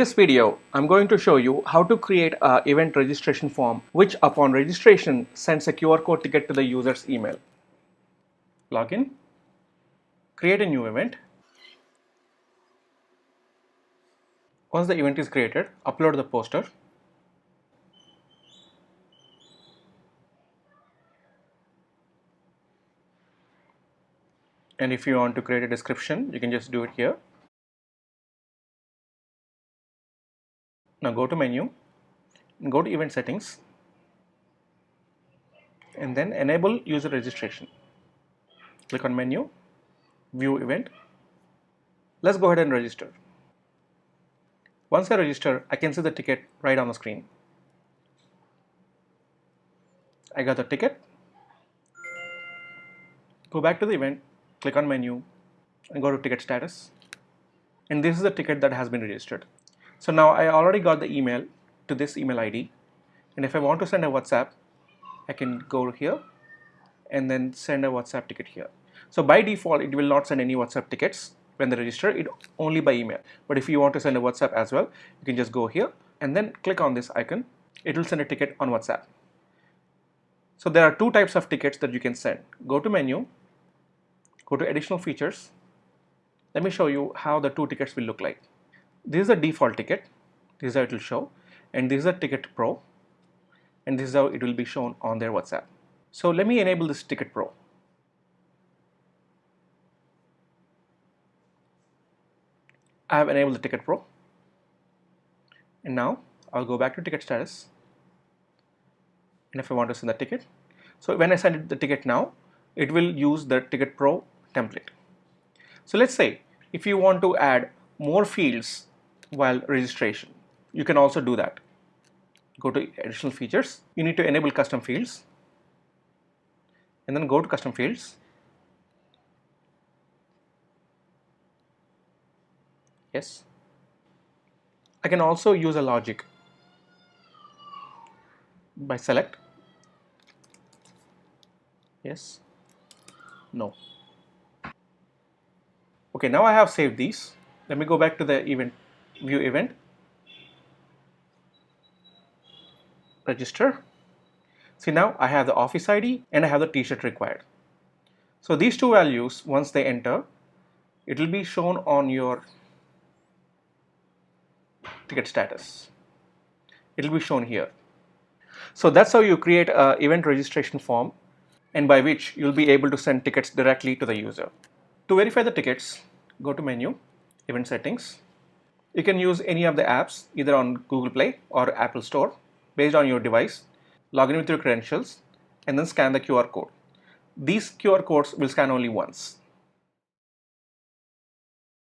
In this video, I'm going to show you how to create an event registration form which upon registration sends a QR code ticket to the user's email. Login, create a new event. Once the event is created, upload the poster. And if you want to create a description, you can just do it here. Now go to menu, go to event settings, and then enable user registration. Click on menu, view event. Let's go ahead and register. Once I register, I can see the ticket right on the screen. I got the ticket. Go back to the event, click on menu, and go to ticket status. And this is the ticket that has been registered. So now I already got the email to this email ID. And if I want to send a WhatsApp, I can go here and then send a WhatsApp ticket here. So by default, it will not send any WhatsApp tickets when they register, it only by email. But if you want to send a WhatsApp as well, you can just go here and then click on this icon. It will send a ticket on WhatsApp. So there are two types of tickets that you can send. Go to menu, go to additional features. Let me show you how the two tickets will look like. This is the default ticket. This is how it will show. And this is the Ticket Pro. And this is how it will be shown on their WhatsApp. So let me enable this Ticket Pro. I have enabled the Ticket Pro. And now I'll go back to ticket status. And if I want to send the ticket, so when I send the ticket now, it will use the Ticket Pro template. So let's say if you want to add more fields while registration, you can also do that. Go to additional features. You need to enable custom fields and then go to custom fields. Yes. I can also use a logic by select. Yes. No. Okay, now I have saved these. Let me go back to the event, view event, register. See, now I have the office ID and I have the t-shirt required. So these two values, once they enter, it will be shown on your ticket status. It will be shown here. So that's how you create an event registration form, and by which you'll be able to send tickets directly to the user. To verify the tickets, go to menu, event settings. You can use any of the apps either on Google Play or Apple Store based on your device. Log in with your credentials and then scan the QR code. These QR codes will scan only once.